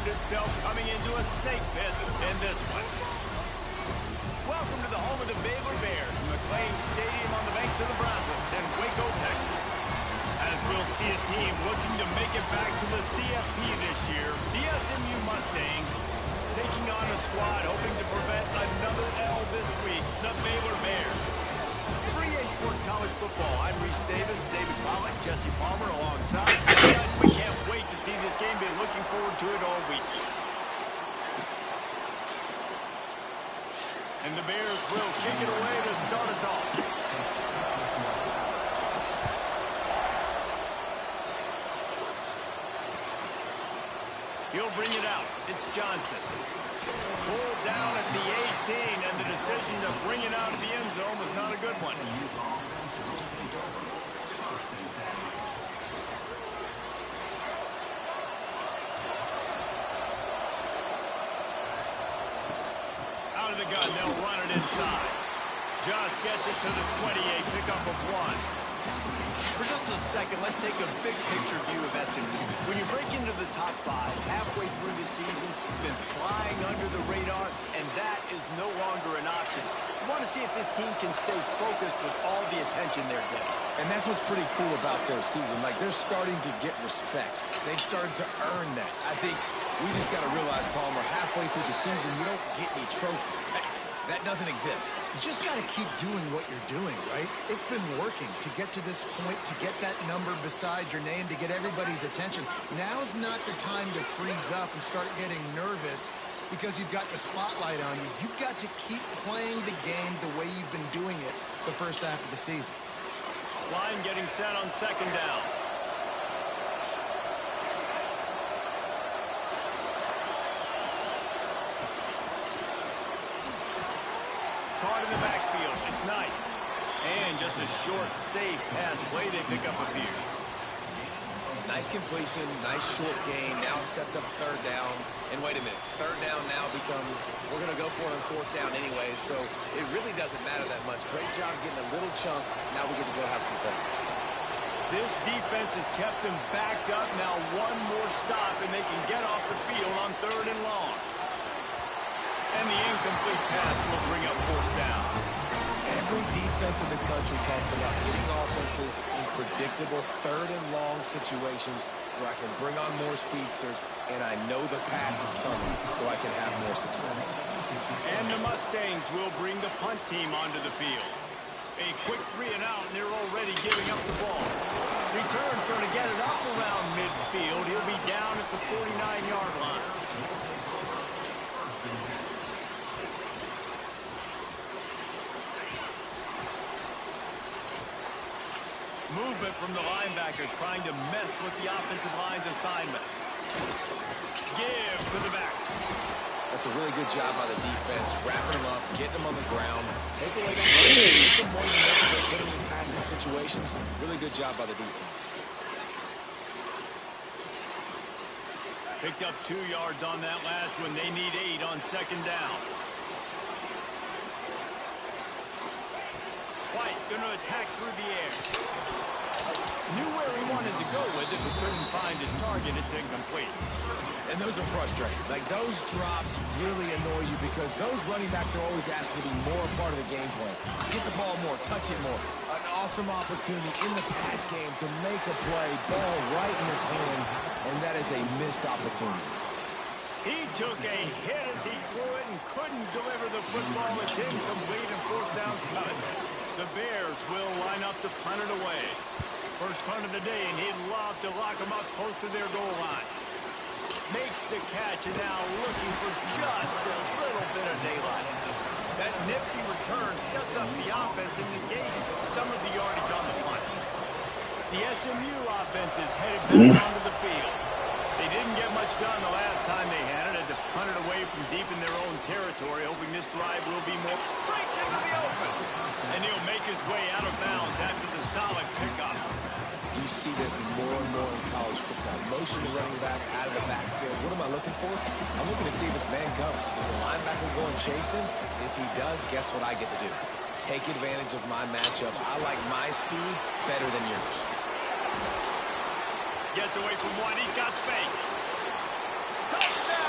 found itself coming into a snake pit in this one. Welcome to the home of the Baylor Bears, McLean Stadium on the banks of the Brazos in Waco, Texas. As we'll see a team looking to make it back to the CFP this year, the SMU Mustangs taking on a squad hoping to prevent another L this week, the Baylor Bears. For EA Sports College Football, I'm Reese Davis, David Pollock, Jesse Palmer alongside. Guys, we can't wait to see this game. Been looking forward to it all week. And the Bears will kick it away to start us off. He'll bring it out. It's Johnson. Pulled down at the 18, and the decision to bring it out of the end zone was not a good one. Out of the gun, they'll run it inside. Just gets it to the 28, pickup of 1. For just a second, let's take a big picture view of SMU. When you break into the top 5, halfway through the season, you've been flying under the radar, and that is no longer an option. You want to see if this team can stay focused with all the attention they're getting. And that's what's pretty cool about their season. Like, they're starting to get respect. They've started to earn that. I think we just got to realize, Palmer, halfway through the season, you don't get any trophies. That doesn't exist. You just got to keep doing what you're doing, right? It's been working to get to this point, to get that number beside your name, to get everybody's attention. Now's not the time to freeze up and start getting nervous because you've got the spotlight on you. You've got to keep playing the game the way you've been doing it the first half of the season. Line getting set on second down. Caught in the backfield. It's Knight. And just a short, safe pass play. They pick up a few. Nice completion, nice short gain. Now it sets up third down. And wait a minute, third down now becomes, we're going to go for it on fourth down anyway, so it really doesn't matter that much. Great job getting a little chunk. Now we get to go have some fun. This defense has kept them backed up. Now one more stop, and they can get off the field on third and long. And the incomplete pass will bring up fourth down. Every defense in the country talks about getting offenses in predictable third and long situations where I can bring on more speedsters and I know the pass is coming so I can have more success. And the Mustangs will bring the punt team onto the field. A quick 3 and out, and they're already giving up the ball. Return's going to get it up around midfield. He'll be down at the 49-yard line. Movement from the linebackers trying to mess with the offensive line's assignments. Give to the back. That's a really good job by the defense, wrapping them up, getting them on the ground, take away the money, get them more than enough to put them in passing situations. Really good job by the defense. Picked up 2 yards on that last one. They need 8 on second down. White going to attack through the air. Knew where he wanted to go with it, but couldn't find his target. It's incomplete. And those are frustrating. Like, those drops really annoy you because those running backs are always asked to be more a part of the game plan. Get the ball more, touch it more. An awesome opportunity in the pass game to make a play, ball right in his hands, and that is a missed opportunity. He took a hit as he threw it and couldn't deliver the football. It's incomplete and fourth down's coming. The Bears will line up to punt it away. First punt of the day, and he'd love to lock them up close to their goal line. Makes the catch, and now looking for just a little bit of daylight. That nifty return sets up the offense and negates some of the yardage on the punt. The SMU offense is headed back onto the field. They didn't get much done the last time they had it. Had to punt it away from deep in their own territory, hoping this drive will be more. Breaks into the open. And he'll make his way out of bounds after the solid pickup. You see this more and more in college football. Motion the running back out of the backfield. What am I looking for? I'm looking to see if it's man coverage. Does the linebacker go and chase him? If he does, guess what I get to do? Take advantage of my matchup. I like my speed better than yours. Gets away from one. He's got space. Touchdown!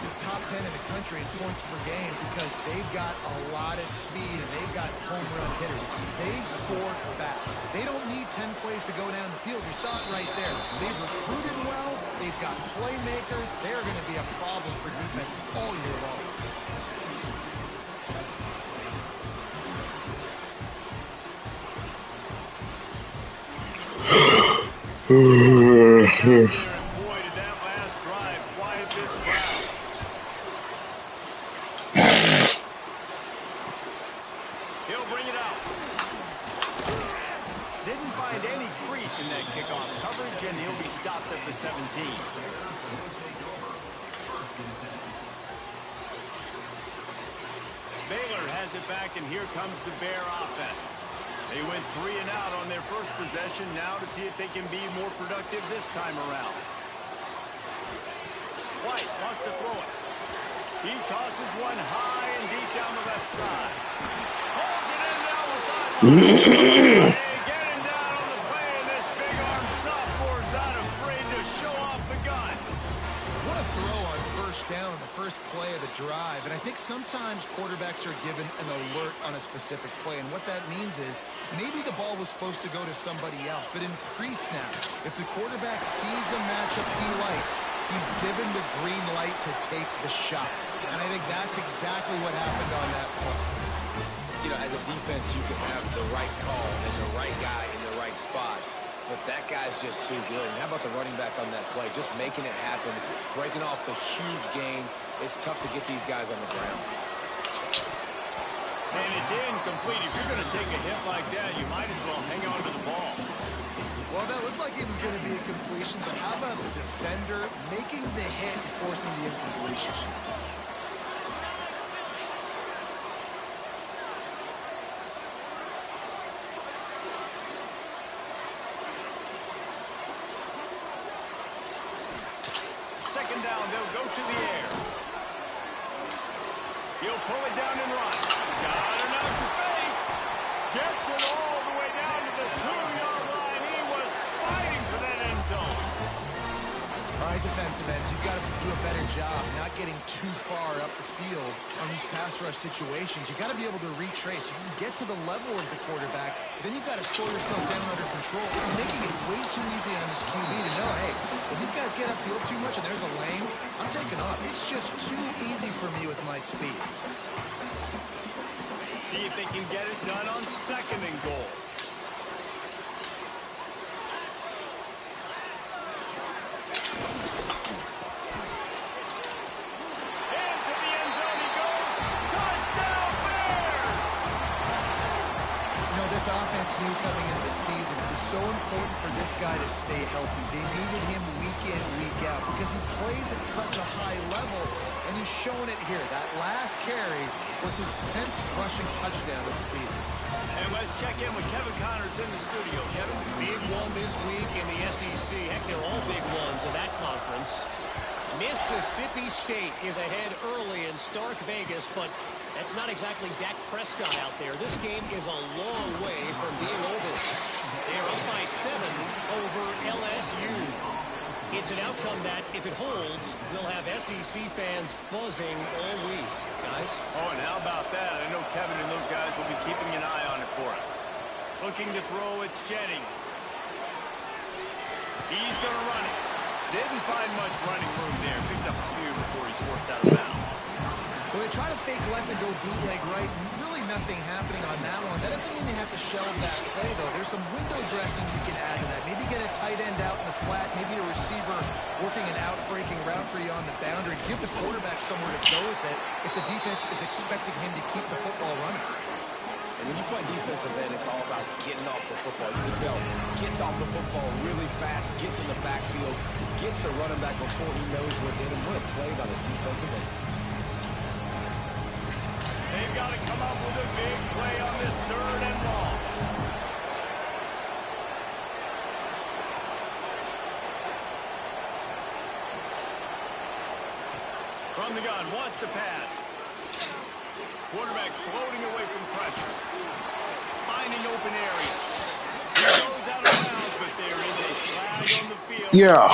defense is top 10 in the country in points per game because they've got a lot of speed and they've got home run hitters. They score fast. They don't need 10 plays to go down the field. You saw it right there. They've recruited well. They've got playmakers. They're going to be a problem for defenses all year long. He'll bring it out. Didn't find any crease in that kickoff coverage, and he'll be stopped at the 17. Baylor has it back, and here comes the Bear offense. They went 3 and out on their first possession, now to see if they can be more productive this time around. White wants to throw it. He tosses one high and deep down the left side. Pulls it in down the sideline. Hey, getting down on the play, and this big-arm sophomore's not afraid to show off the gun. What a throw on first down on the first play of the drive. And I think sometimes quarterbacks are given an alert on a specific play. And what that means is maybe the ball was supposed to go to somebody else. But in pre-snap, if the quarterback sees a matchup he likes, he's given the green light to take the shot. And I think that's exactly what happened on that play. You know, as a defense, you can have the right call and the right guy in the right spot. But that guy's just too good. And how about the running back on that play? Just making it happen, breaking off the huge gain. It's tough to get these guys on the ground. And it's incomplete. If you're going to take a hit like that, you might as well hang on to the ball. Well, that looked like it was going to be a completion, but how about the defender making the hit and forcing the incompletion? Second down, they'll go to the air. He'll pull it down and run. Got enough space. Gets it all the way down to the 2-yard line. He was fighting for that end zone. All right, defensive ends, you've got to do a better job not getting too far up the field on these pass rush situations. You've got to be able to retrace. You can get to the level of the quarterback, but then you've got to slow yourself down under control. It's making it way too easy on this QB to know, hey, if these guys get upfield too much and there's a lane, I'm taking off. It's just too easy for me with my speed. See if they can get it done on second and goal. Into the end zone he goes. Touchdown Bears! You know, this offense knew coming into the season it was so important for this guy to stay healthy. They needed him week in, week out because he plays at such a high level, and he's showing it here. That last carry was his 10th rushing touchdown of the season. And let's check in with Kevin Connors in the studio. Kevin? Big one this week in the SEC. Heck, they're all big ones in that conference. Mississippi State is ahead early in Stark Vegas, but that's not exactly Dak Prescott out there. This game is a long way from being over. They're up by 7 over LSU. It's an outcome that, if it holds, will have SEC fans buzzing all week. Guys? Oh, and how about that? I know Kevin and those guys will be keeping an eye on it for us. Looking to throw, it's Jennings. He's going to run it. Didn't find much running room there. Picks up a few before he's forced out of bounds. Well, they try to fake left and go bootleg right. Really nothing happening on that one. That doesn't mean they have to shelve that play, though. There's some window dressing you can add to that. Maybe get a tight end out in the flat. Maybe a receiver working an out-breaking route for you on the boundary. Give the quarterback somewhere to go with it if the defense is expecting him to keep the football running. And when you play defensive end, it's all about getting off the football. You can tell, gets off the football really fast, gets in the backfield, gets the running back before he knows we're in him. What a play by the defensive end. They've got to come up with a big play on this 3rd and long. From the gun, wants to pass. Quarterback floating away from pressure. Finding open area. He goes out of bounds, but there is a flag on the field. Yeah,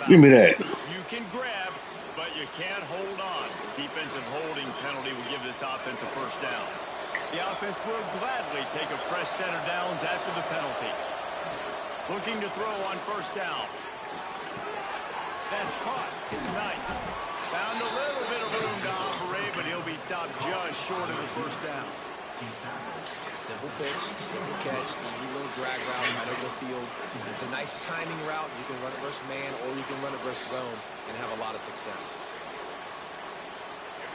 give me that. You can grab, but you can't hold defense will gladly take a fresh set of downs after the penalty. Looking to throw on first down. That's caught. It's Knight. Found a little bit of room to operate, but he'll be stopped just short of the first down. Simple pitch, simple catch, easy little drag route right over the field. It's a nice timing route. You can run it versus man, or you can run it versus zone and have a lot of success.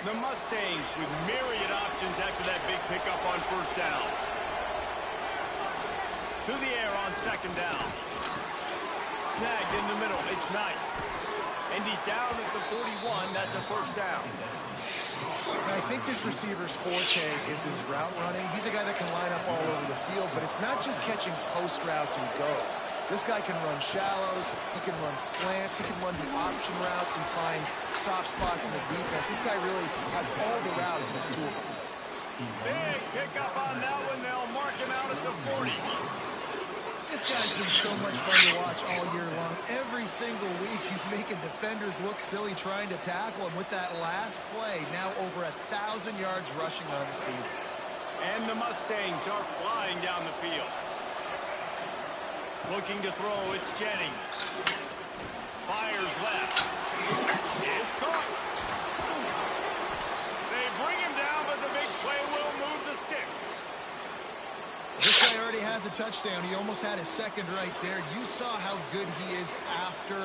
The Mustangs with myriad options after that big pickup on first down. To the air on second down. Snagged in the middle. It's Knight. And he's down at the 41. That's a first down. I think this receiver's forte is his route running. He's a guy that can line up all over the field, but it's not just catching post routes and goes. This guy can run shallows, he can run slants, he can run the option routes and find soft spots in the defense. This guy really has all the routes in his toolbox. Big pickup on that one. They'll mark him out at the 40. This guy's been so much fun to watch all year long. Every single week, he's making defenders look silly trying to tackle him. With that last play, now over 1,000 yards rushing on the season. And the Mustangs are flying down the field. Looking to throw, it's Jennings. Fires left. It's caught. They bring him down, but the big play will move the sticks. This guy already has a touchdown. He almost had his second right there. You saw how good he is after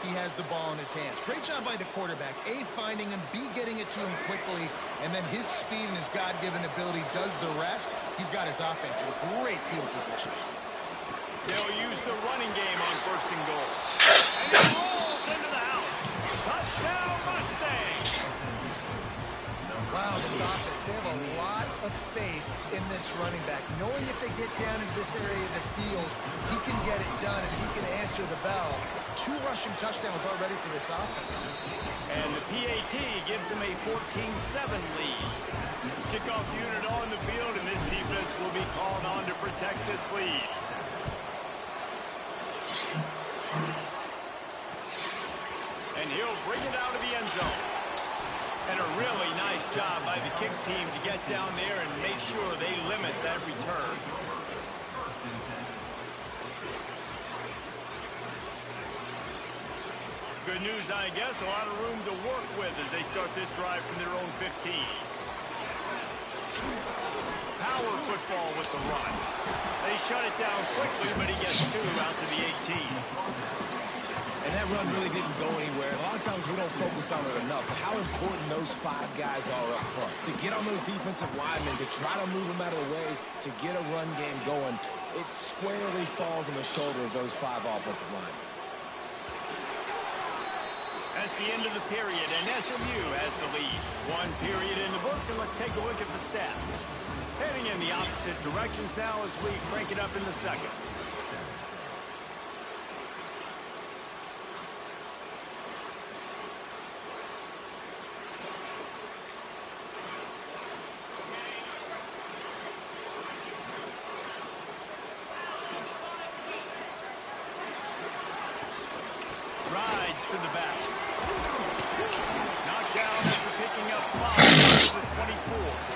he has the ball in his hands. Great job by the quarterback. A, finding him, B, getting it to him quickly, and then his speed and his God-given ability does the rest. He's got his offense in a great field position. They'll use the running game on first and goal. And he rolls into the house. Touchdown, Mustang! Wow, this offense, they have a lot of faith in this running back. Knowing if they get down into this area of the field, he can get it done and he can answer the bell. 2 rushing touchdowns already for this offense. And the PAT gives them a 14-7 lead. Kickoff unit on the field, and this defense will be called on to protect this lead. And he'll bring it out of the end zone. And a really nice job by the kick team to get down there and make sure they limit that return. Good news, I guess. A lot of room to work with as they start this drive from their own 15. Power football with the run. They shut it down quickly, but he gets 2 out to the 18. And that run really didn't go anywhere. A lot of times we don't focus on it enough, but how important those 5 guys are up front. To get on those defensive linemen, to try to move them out of the way, to get a run game going, it squarely falls on the shoulder of those 5 offensive linemen. That's the end of the period, and SMU has the lead. 1 period in the books, and let's take a look at the stats. Heading in the opposite directions now as we crank it up in the second. Rides to the back. Knocked down after picking up 5 with 24.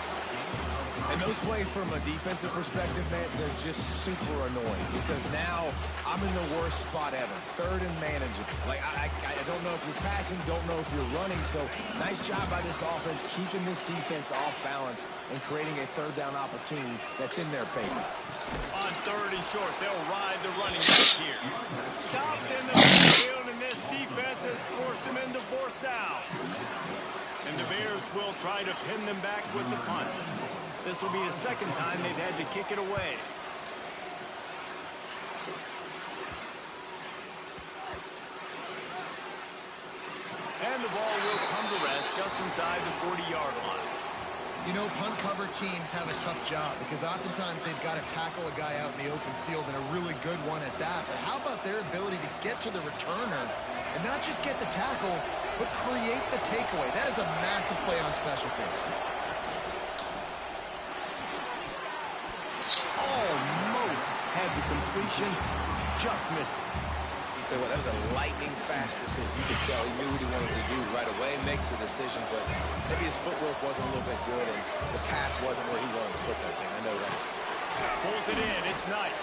And those plays from a defensive perspective, man, they're just super annoying because now I'm in the worst spot ever. 3rd and manageable. Like, I don't know if you're passing, don't know if you're running. So nice job by this offense keeping this defense off balance and creating a 3rd down opportunity that's in their favor. On 3rd and short, they'll ride the running back here. Stopped in the midfield, and this defense has forced him into 4th down. And the Bears will try to pin them back with the punt. This will be the 2nd time they've had to kick it away. And the ball will come to rest just inside the 40-yard line. You know, punt cover teams have a tough job because oftentimes they've got to tackle a guy out in the open field, and a really good one at that. But how about their ability to get to the returner and not just get the tackle, but create the takeaway? That is a massive play on special teams. Almost had the completion, just missed it. He's there was. That was a lightning fast decision. You could tell he knew what he wanted to do right away, makes the decision, but maybe his footwork wasn't a little bit good and the pass wasn't where he wanted to put that thing. I know that. Pulls it in. It's Knight.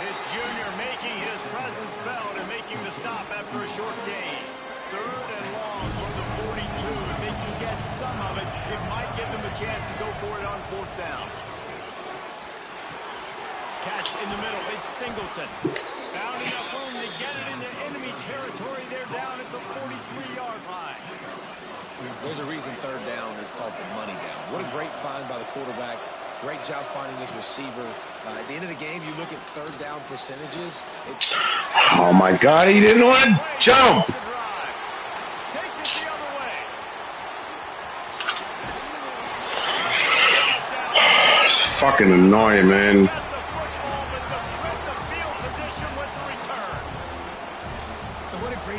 This junior making his presence felt and making the stop after a short gain. 3rd and long for the 42. If they can get some of it, it might give them a chance to go for it on 4th down. Catch in the middle. It's Singleton. Found enough room to get it into enemy territory. They're down at the 43-yard line. There's a reason 3rd down is called the money down. What a great find by the quarterback. Great job finding his receiver. At the end of the game, you look at 3rd down percentages. Oh, my God. He didn't want to jump. Takes it the other way. It's fucking annoying, man.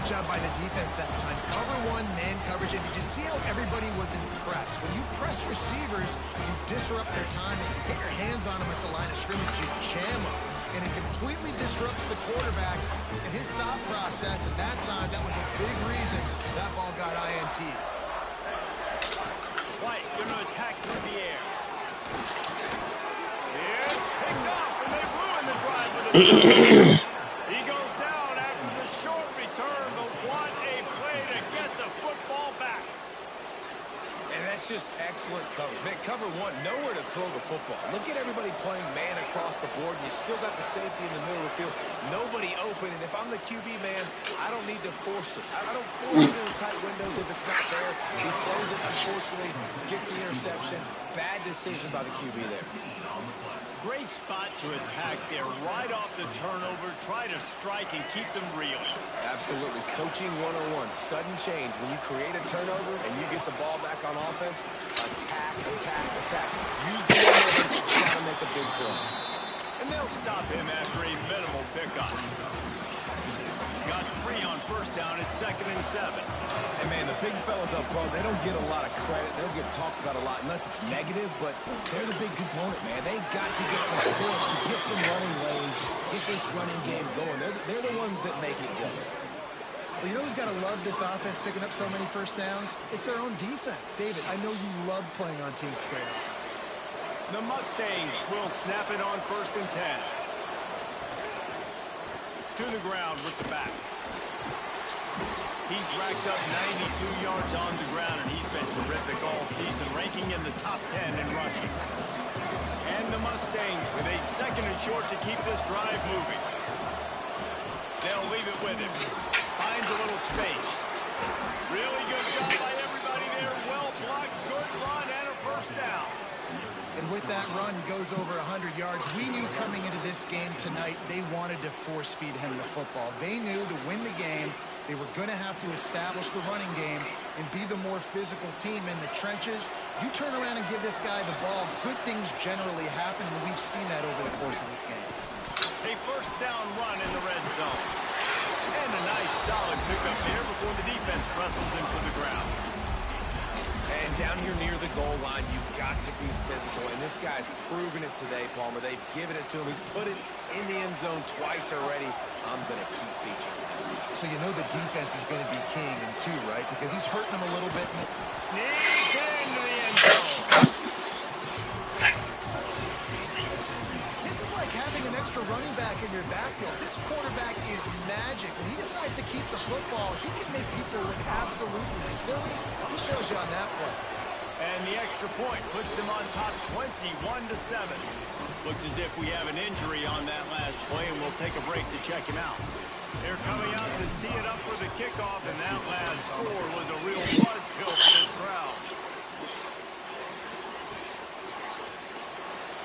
Job by the defense that time. Cover 1, man coverage. And did you see how everybody was impressed? When you press receivers, you disrupt their timing. You get your hands on them at the line of scrimmage. You jam them. And it completely disrupts the quarterback and his thought process. And that time, that was a big reason that ball got INT. White going to attack through the air. It's picked off, and they ruin the drive with a He goes down after the short return, but what a play to get the football back. And that's just excellent coverage. Man, cover 1, nowhere to throw the football. Look at everybody playing man across the board, and you still got the safety in the middle of the field. Nobody open, and if I'm the QB, man, I don't need to force it. I don't force it in the tight windows if it's not there. He throws it, unfortunately, gets the interception. Bad decision by the QB there. Great spot to attack there, right off the turnover. Try to strike and keep them real. Absolutely. Coaching 101. Sudden change. When you create a turnover and you get the ball back on offense, attack, attack, attack. Use the momentum, try to make a big play. And they'll stop him after a minimal pickup. Got 3 on 1st down at 2nd and 7. And, man, the big fellas up front, they don't get a lot of credit. They don't get talked about a lot unless it's negative, but they're the big component, man. They've got to get some push, to get some running lanes, get this running game going. They're the ones that make it go. Well, you know who's got to love this offense picking up so many 1st downs? It's their own defense. David, I know you love playing on teams with great offenses. The Mustangs will snap it on 1st and 10. To the ground with the back. He's racked up 92 yards on the ground, and he's been terrific all season, ranking in the top 10 in rushing. And the Mustangs with a 2nd and short to keep this drive moving. They'll leave it with him. Finds a little space. Really good job by everybody there. Well blocked, good run, and a 1st down. And with that run, he goes over 100 yards. We knew coming into this game tonight, they wanted to force-feed him the football. They knew to win the game, they were going to have to establish the running game and be the more physical team in the trenches. You turn around and give this guy the ball, good things generally happen, and we've seen that over the course of this game. A 1st down run in the red zone. And a nice solid pickup there before the defense wrestles him to the ground. And down here near the goal line, you've got to be physical. And this guy's proven it today, Palmer. They've given it to him. He's put it in the end zone twice already. I'm going to keep featuring him. So you know the defense is going to be king in 2, right? Because he's hurting them a little bit. Sneaks into the end zone. This is like having an extra running back in your backfield. This quarterback is magic. When he decides to keep the football, he can make people look absolutely silly. He shows you on that play. And the extra point puts them on top 21-7. Looks as if we have an injury on that last play, and we'll take a break to check him out. They're coming out to tee it up for the kickoff, and that last score was a real buzzkill for this crowd.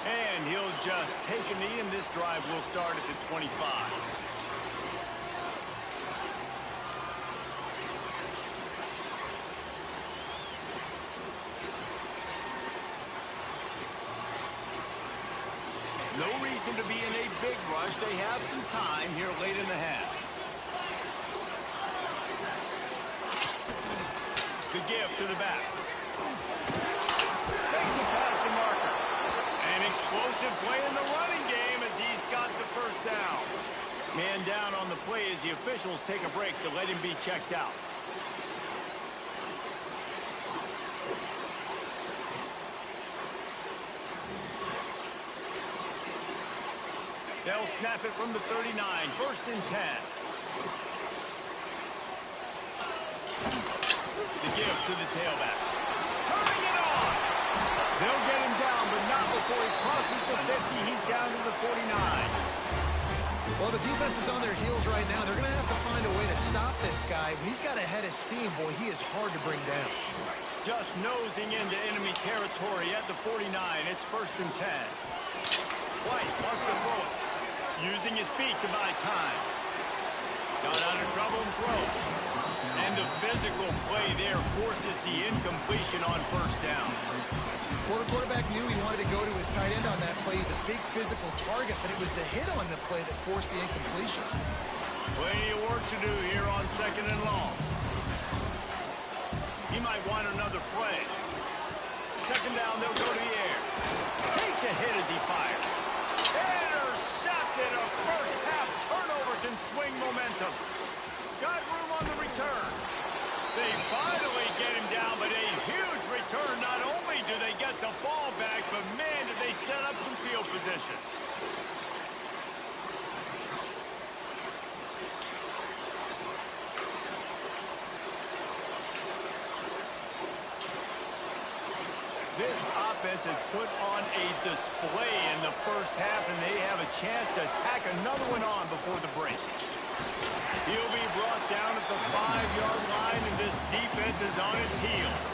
And he'll just take a knee, and this drive will start at the 25. No reason to be in a big rush. They have some time here late in the half. The give to the back. Makes it past the marker. An explosive play in the running game as he's got the 1st down. Man down on the the play as the officials take a break to let him be checked out. They'll snap it from the 39, 1st and 10. The give to the tailback. Turning it on! They'll get him down, but not before he crosses the 50. He's down to the 49. Well, the defense is on their heels right now. They're going to have to find a way to stop this guy. When he's got a head of steam, boy, he is hard to bring down. Just nosing into enemy territory at the 49. It's 1st and 10. White wants to throw it. Using his feet to buy time. Got out of trouble and throws. And the physical play there forces the incompletion on 1st down. Well, the quarterback knew he wanted to go to his tight end on that play. He's a big physical target, but it was the hit on the play that forced the incompletion. Plenty of work to do here on 2nd and long. He might want another play. 2nd down, they'll go to the air. Takes a hit as he fires. Intercepted. A first-half turnover can swing momentum. Got room on the return. They finally get him down, but a huge return. Not only do they get the ball back, but man, did they set up some field position. This offense has put on a display in the 1st half, and they have a chance to tack another one on before the break. He'll be brought down at the 5-yard line, and this defense is on its heels.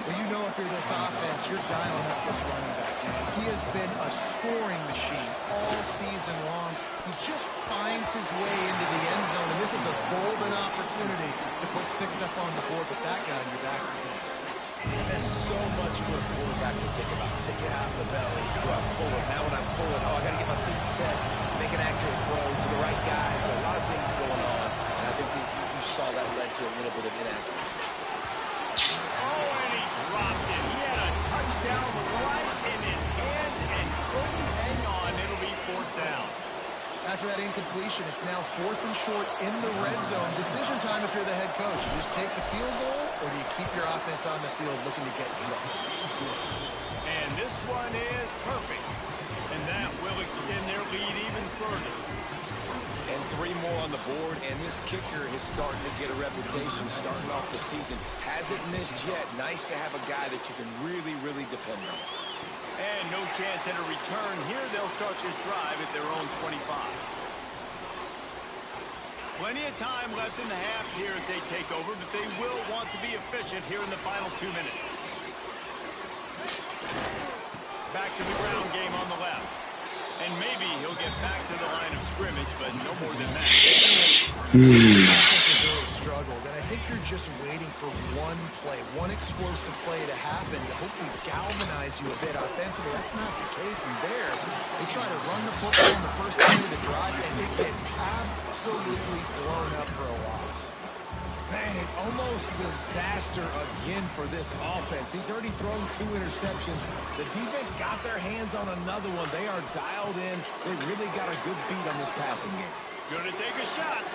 Well, you know if you're this offense, you're dialing up this running back, man. He has been a scoring machine all season long. He just finds his way into the end zone, and this is a golden opportunity to put 6 up on the board, but that got in your back for him. There's so much for a quarterback to think about. Stick it out in the belly, go out, pull it. Now when I'm pulling, I got to get my feet set, make an accurate throw to the right guy. So a lot of things going on, and I think that you saw that led to a little bit of inaccuracy. Oh, and he dropped it. He had a touchdown right in his hands and couldn't hang on. It'll be 4th down. After that incompletion, it's now 4th and short in the red zone. Decision time if you're the head coach. You just take the field goal, or do you keep your offense on the field looking to get 6? And this one is perfect. And that will extend their lead even further. And 3 more on the board, and this kicker is starting to get a reputation starting off the season. Hasn't missed yet. Nice to have a guy that you can really, really depend on. And no chance at a return here. They'll start this drive at their own 25. Plenty of time left in the half here as they take over, but they will want to be efficient here in the final 2 minutes. Back to the ground game on the left. And maybe he'll get back to the line of scrimmage, but no more than that. This offense has really struggled, and I think you're just waiting for one play, one explosive play to happen to hopefully galvanize you a bit offensively. That's not the case in there. They try to run the football in the first play of the drive, and it gets absolutely blown up for a loss. Man, an almost disaster again for this offense. He's already thrown 2 interceptions. The defense got their hands on another one. They are dialed in. They really got a good beat on this passing game. Gonna take a shot.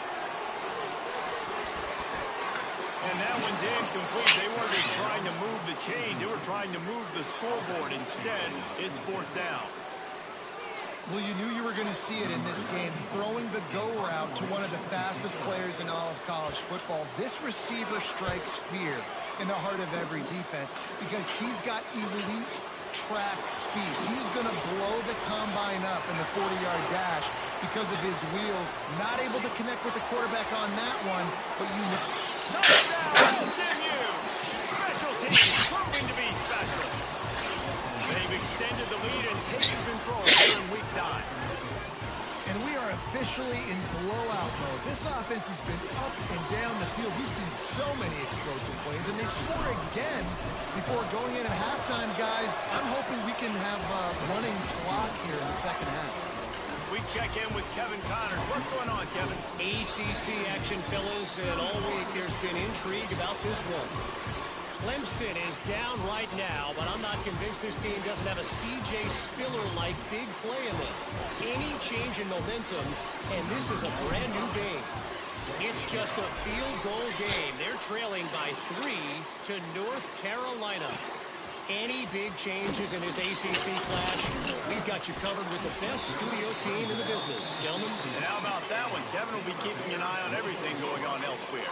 And that one's incomplete. They weren't just trying to move the chains. They were trying to move the scoreboard. Instead, it's 4th down. Well, you knew you were going to see it in this game, throwing the go route to one of the fastest players in all of college football. This receiver strikes fear in the heart of every defense because he's got elite track speed. He's going to blow the combine up in the 40-yard dash because of his wheels. Not able to connect with the quarterback on that one, but you know. Touchdown, SMU! Special teams proving to be special. They've extended the lead and taken control here in week 9. And we are officially in blowout mode. This offense has been up and down the field. We've seen so many explosive plays, and they score again before going in at halftime, guys. I'm hoping we can have a running clock here in the 2nd half. We check in with Kevin Connors. What's going on, Kevin? ACC action, fellas, and all week there's been intrigue about this one. Clemson is down right now, but I'm not convinced this team doesn't have a C.J. Spiller-like big play in them. Any change in momentum, and this is a brand new game. It's just a field goal game. They're trailing by 3 to North Carolina. Any big changes in this ACC clash, we've got you covered with the best studio team in the business. Gentlemen. And how about that one? Kevin will be keeping an eye on everything going on elsewhere.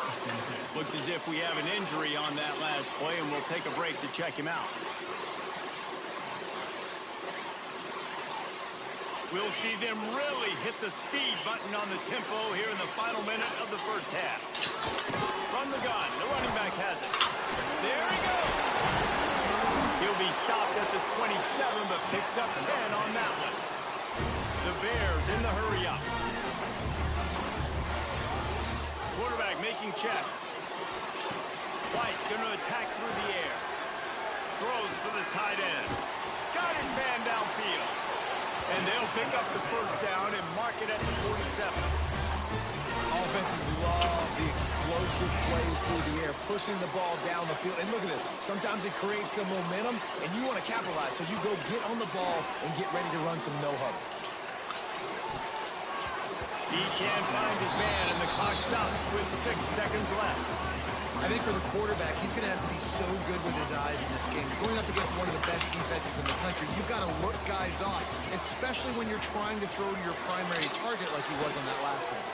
Looks as if we have an injury on that last play, and we'll take a break to check him out. We'll see them really hit the speed button on the tempo here in the final minute of the first half. From the gun, the running back has it. There he goes. He'll be stopped at the 27, but picks up 10 on that one. The Bears in the hurry up. Quarterback making checks. White going to attack through the air. Throws for the tight end. Got his man downfield. And they'll pick up the first down and mark it at the 47. Offenses love the explosive plays through the air, pushing the ball down the field. And look at this. Sometimes it creates some momentum, and you want to capitalize. So you go get on the ball and get ready to run some no-huddle. He can't find his man, and the clock stops with 6 seconds left. I think for the quarterback, he's going to have to be so good with his eyes in this game. Going up against one of the best defenses in the country, you've got to look guys off, especially when you're trying to throw to your primary target like he was on that last one.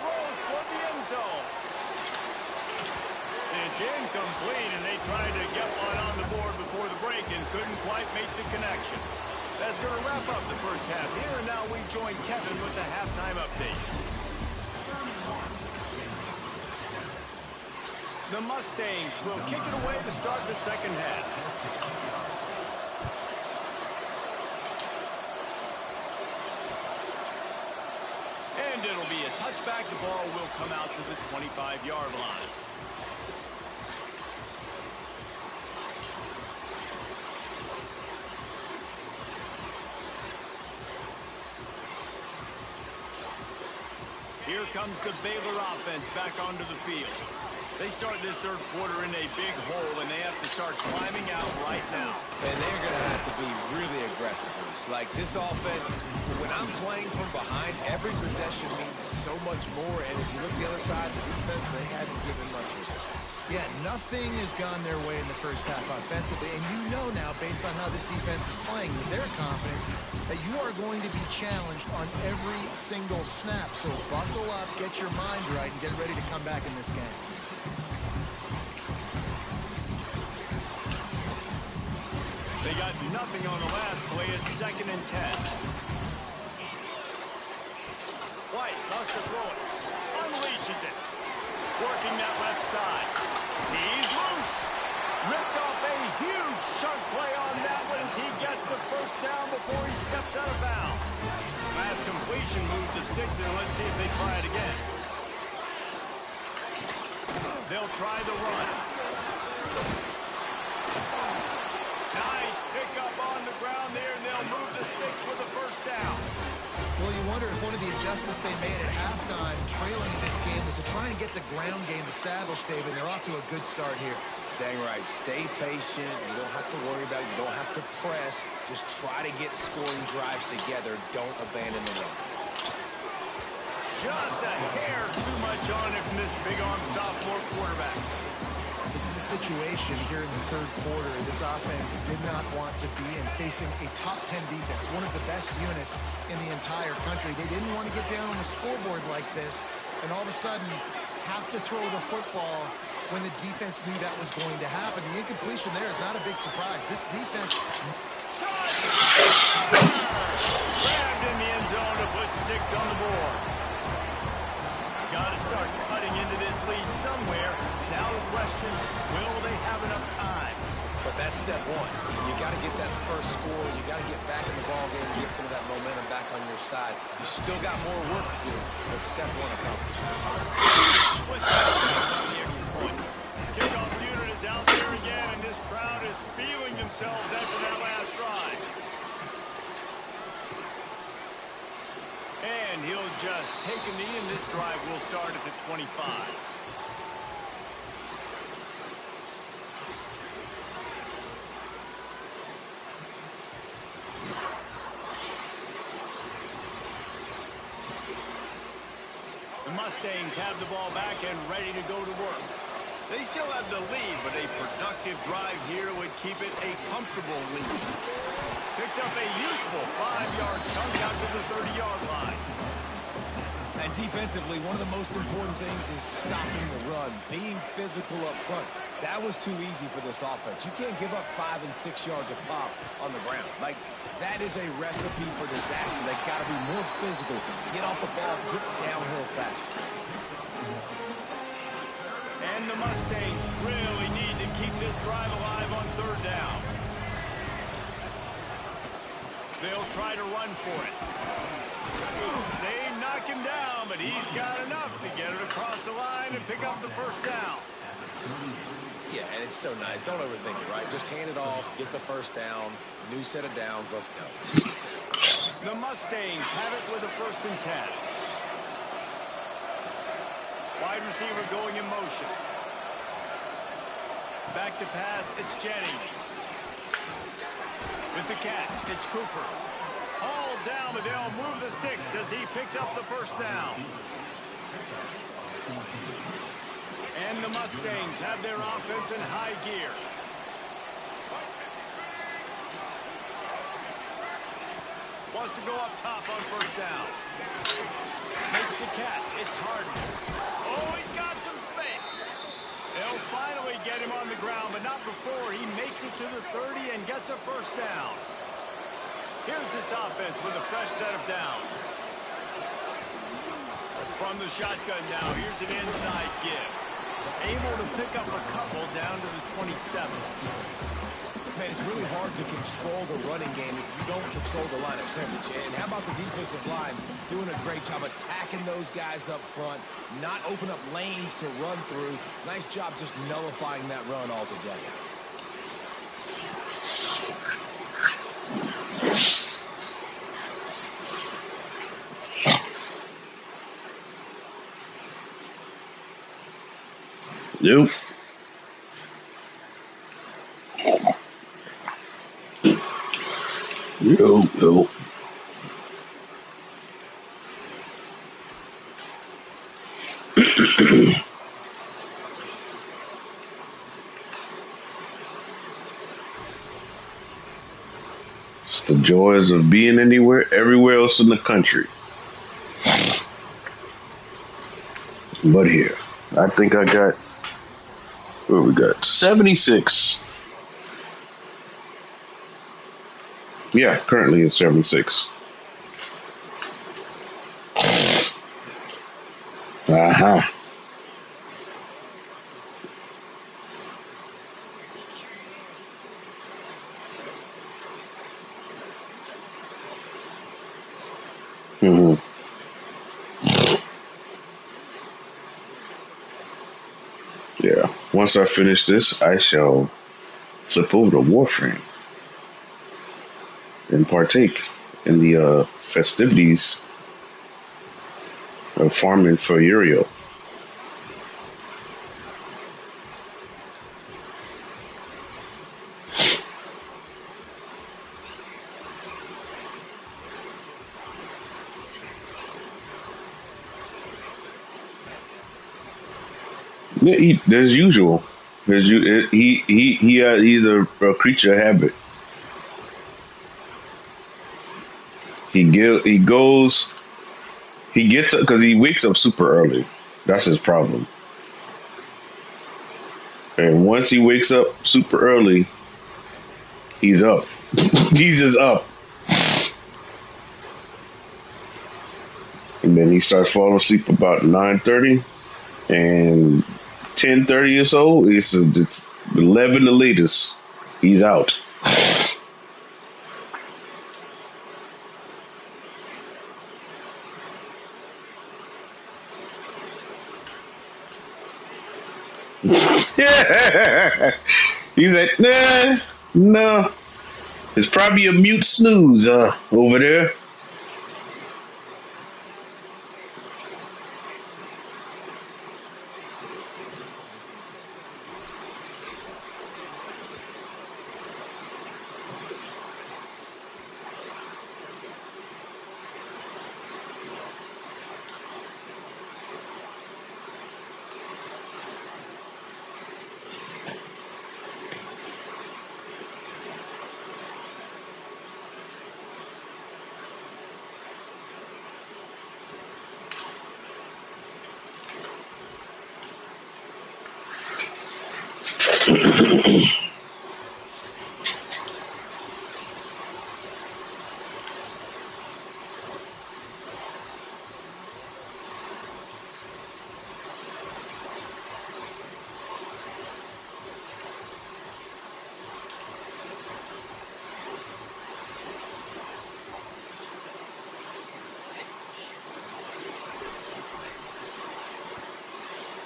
Throws toward the end zone. It's incomplete, and they tried to get one on the board before the break and couldn't quite make the connection. That's going to wrap up the first half here, and now we join Kevin with the halftime update. The Mustangs will kick it away to start the second half. And it'll be a touchback. The ball will come out to the 25-yard line. Here comes the Baylor offense back onto the field. They start this third quarter in a big hole, and they have to start climbing out right now. And they're going to have to be really aggressive. Like this offense, when I'm playing from behind, every possession means so much more. And if you look the other side of the defense, they haven't given much resistance. Yeah, nothing has gone their way in the first half offensively. And you know now, based on how this defense is playing with their confidence, that you are going to be challenged on every single snap. So buckle up, get your mind right, and get ready to come back in this game. They got nothing on the last play. It's 2nd and 10. White lost to throw it. Unleashes it. Working that left side. He's loose. Ripped off a huge chunk play on that one as he gets the first down before he steps out of bounds. Last completion moved the sticks in. Let's see if they try it again. They'll try the run. Nice pickup on the ground there, and they'll move the sticks with a first down. Well, you wonder if one of the adjustments they made at halftime, trailing in this game, was to try and get the ground game established, David. They're off to a good start here. Dang right. Stay patient. You don't have to worry about it. You don't have to press. Just try to get scoring drives together. Don't abandon the run. Just a hair too much on it from this big-arm sophomore quarterback. This is a situation here in the third quarter this offense did not want to be in, facing a top 10 defense, one of the best units in the entire country. They didn't want to get down on the scoreboard like this and all of a sudden have to throw the football when the defense knew that was going to happen. The incompletion there is not a big surprise. This defense grabbed in the end zone to put 6 on the board. Got to start cutting into this lead somewhere. Now the question, will they have enough time? But that's step one. You got to get that first score. You got to get back in the ball game and get some of that momentum back on your side. You still got more work to do, but step one accomplished. Split on the extra point. Kickoff unit is out there again, and this crowd is feeling themselves after that last drive. And he'll just take a knee, and this drive will start at the 25. Mustangs have the ball back and ready to go to work. They still have the lead, but a productive drive here would keep it a comfortable lead. Picks up a useful 5-yard chunk out to the 30-yard line. And defensively, one of the most important things is stopping the run, being physical up front. That was too easy for this offense. You can't give up 5 and 6 yards a pop on the ground. Like, that is a recipe for disaster. They've got to be more physical, get off the ball, get downhill faster. And the Mustangs really need to keep this drive alive on 3rd down. They'll try to run for it. They knock him down, but he's got enough to get it across the line and pick up the 1st down. Yeah, and it's so nice. Don't overthink it, right? Just hand it off, get the 1st down, new set of downs, let's go. The Mustangs have it with a 1st and 10. Wide receiver going in motion. Back to pass, it's Jennings. With the catch, it's Cooper. All down, but they'll move the sticks as he picks up the 1st down. And the Mustangs have their offense in high gear. Wants to go up top on 1st down. Makes the catch. It's Harden. Oh, he's got some space. They'll finally get him on the ground, but not before he makes it to the 30 and gets a 1st down. Here's this offense with a fresh set of downs. From the shotgun now, here's an inside give. Able to pick up a couple down to the 27. Man, it's really hard to control the running game if you don't control the line of scrimmage. And how about the defensive line doing a great job attacking those guys up front, not open up lanes to run through. Nice job just nullifying that run altogether. Nope. Nope. It's the joys of being everywhere else in the country. But here, I think I got, what we got? 76. Yeah, currently it's 76. Uh-huh. Mm-hmm. Yeah. Once I finish this, I shall flip over to Warframe and partake in the festivities of farming for Uriel. Yeah, as usual. He's a creature of habit. He gets up because he wakes up super early. That's his problem. And once he wakes up super early, he's up. He's just up. And then he starts falling asleep about 9:30 and 10:30 or so. It's 11 the latest. He's out. Yeah. He's like, no. It's probably a mute snooze over there.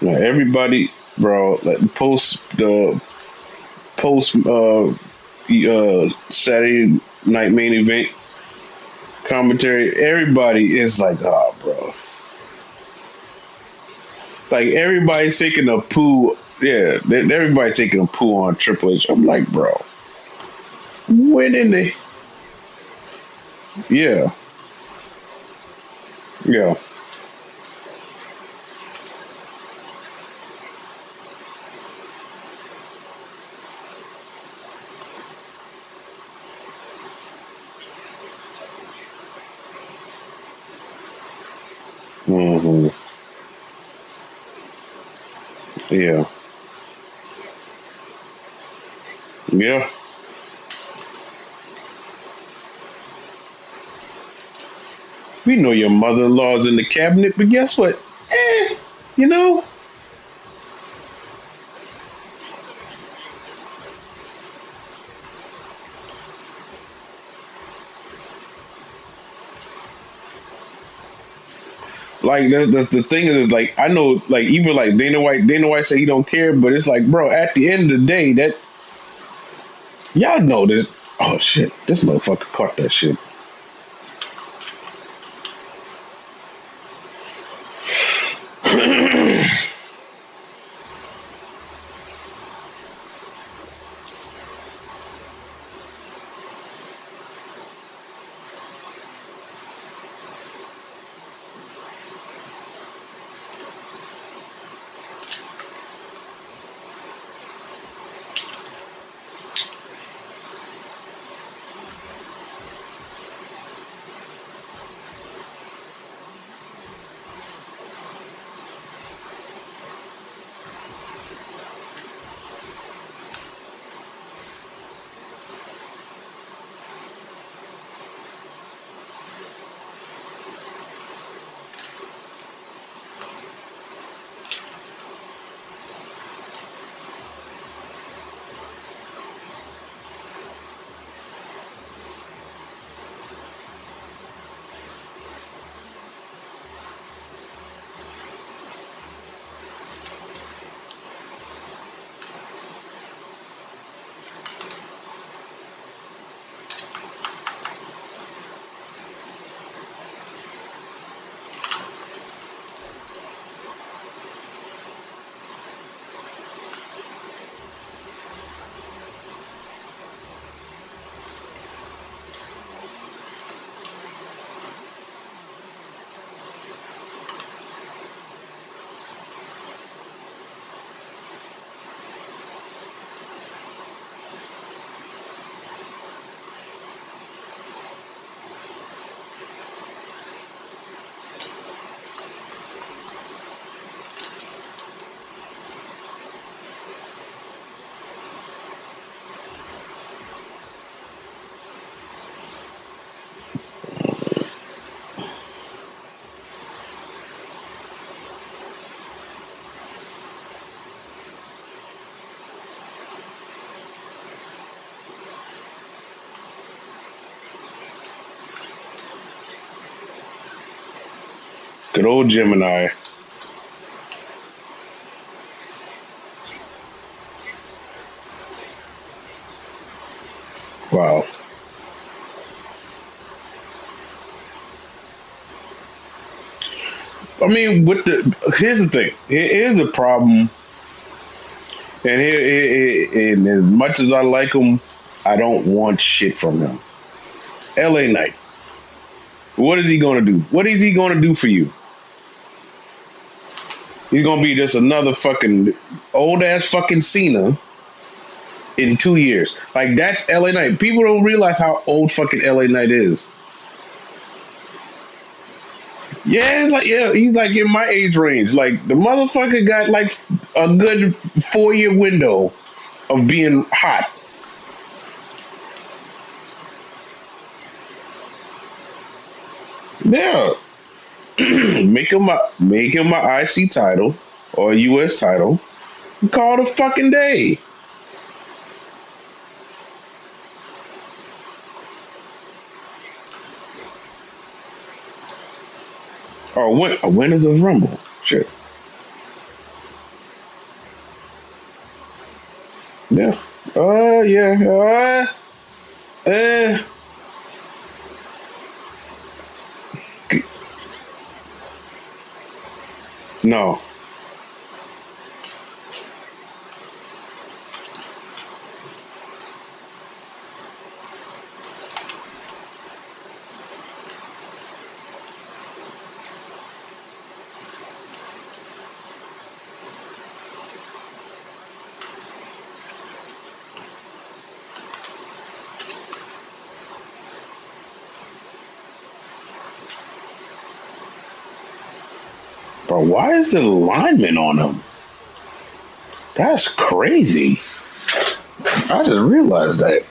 Now, everybody, bro, like post Saturday night main event commentary. Everybody is like, oh, bro, like everybody's taking a poo. Yeah, everybody taking a poo on Triple H. I'm like, bro, when in the yeah, yeah. Hmm. Yeah. Yeah. We know your mother in law's in the cabinet, but guess what? You know, like that's the thing is like I know like even like Dana White say he don't care, but it's like, bro, at the end of the day, that y'all know that oh shit, this motherfucker caught that shit. Good old Gemini. Wow. I mean, with the here's the thing. Here's the problem, and and as much as I like him, I don't want shit from him. L.A. Knight. What is he gonna do? What is he gonna do for you? He's gonna be just another fucking old ass fucking Cena in 2 years. Like that's LA Knight. People don't realize how old fucking LA Knight is. Yeah, it's like yeah, he's like in my age range. Like the motherfucker got like a good 4 year window. of being hot. Yeah. Make him a IC title or a US title. Call it a fucking day. Or when is the Rumble? Shit. Yeah. Yeah. Uh, no. But why is the lineman on him? That's crazy. I just realized that.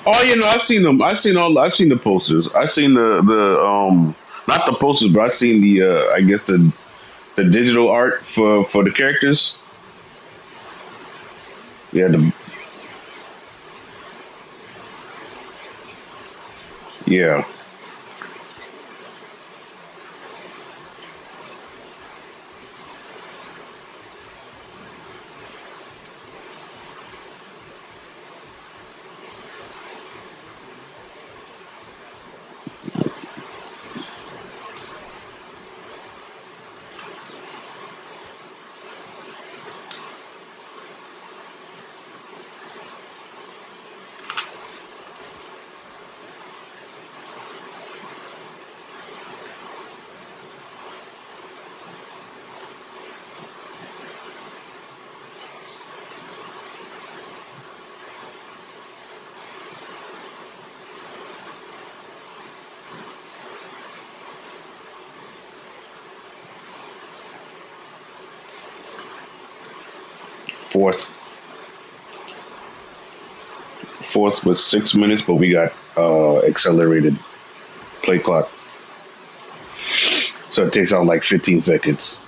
Oh, I've seen them. I've seen the posters. I've seen the not the posters, but I've seen the I guess the digital art for the characters. Yeah, yeah. Fourth, fourth with 6 minutes, but we got accelerated play clock, so it takes out like 15 seconds.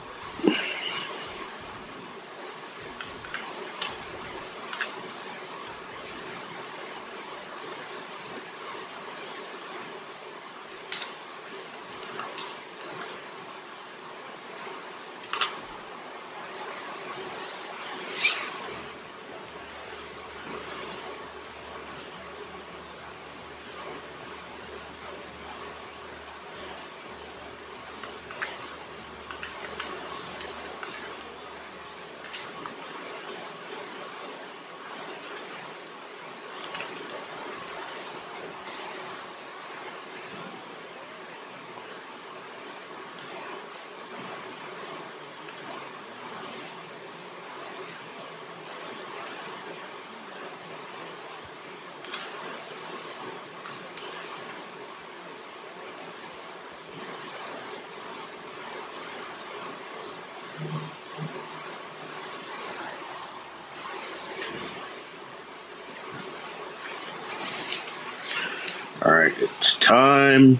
it's time.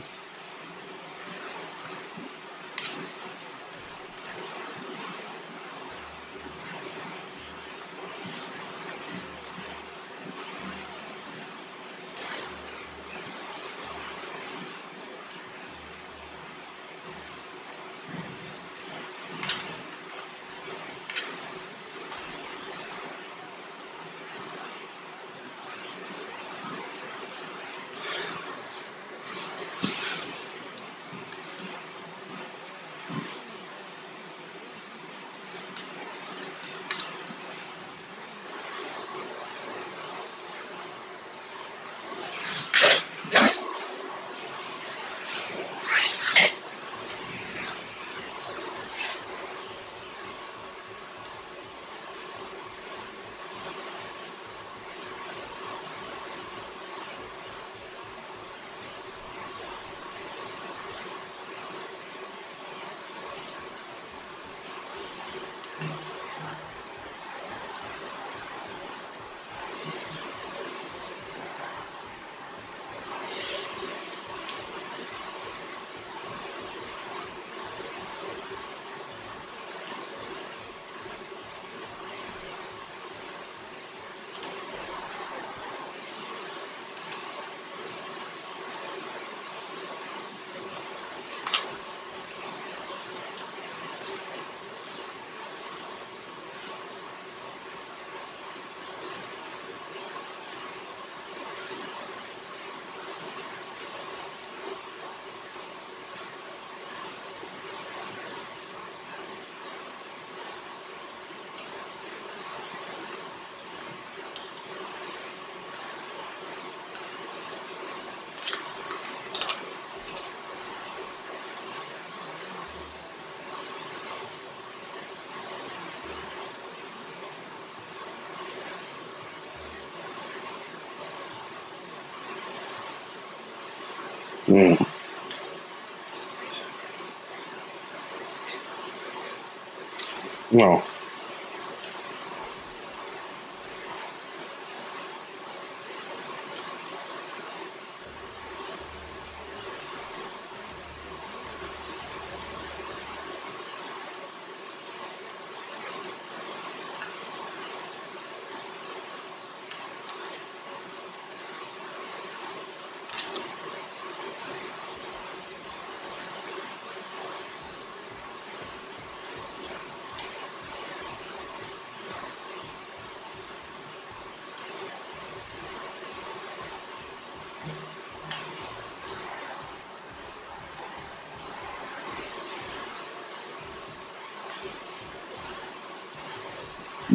Mm. No.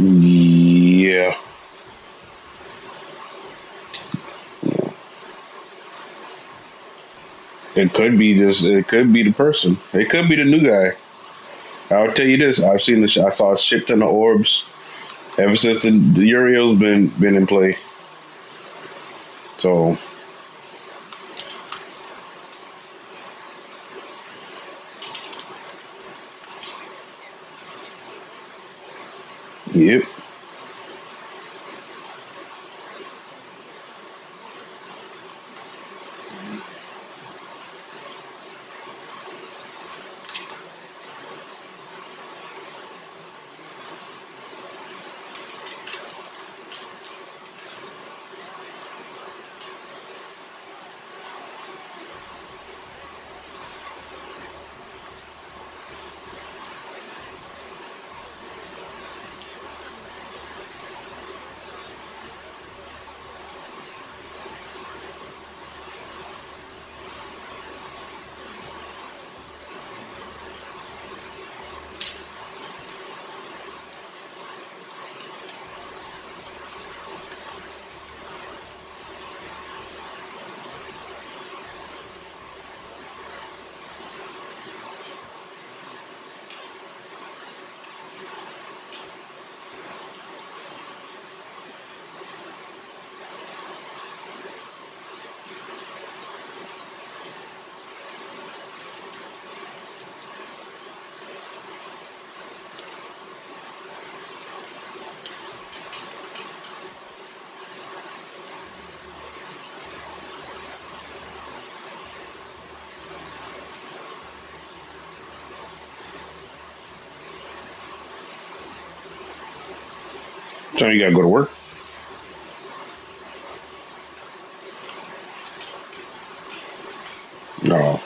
Yeah. It could be this. It could be the person. It could be the new guy. I'll tell you this. I've seen this. I saw a shit ton of orbs ever since the Uriel's been in play. So, yep. So you gotta go to work. No.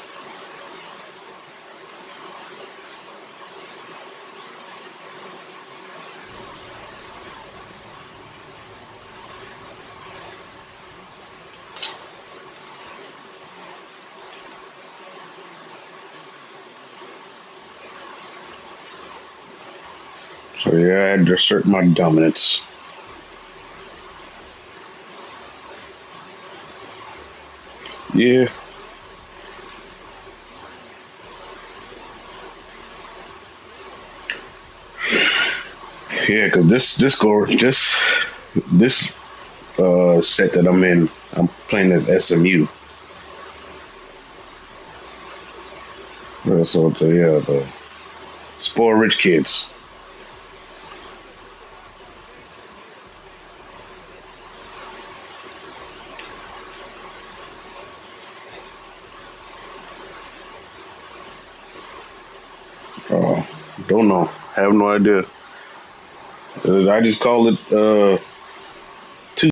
So yeah, I had to assert my dominance. Yeah. Yeah, because this set that I'm in, I'm playing as SMU. So the spoiled rich kids. Don't know. Have no idea. I just call it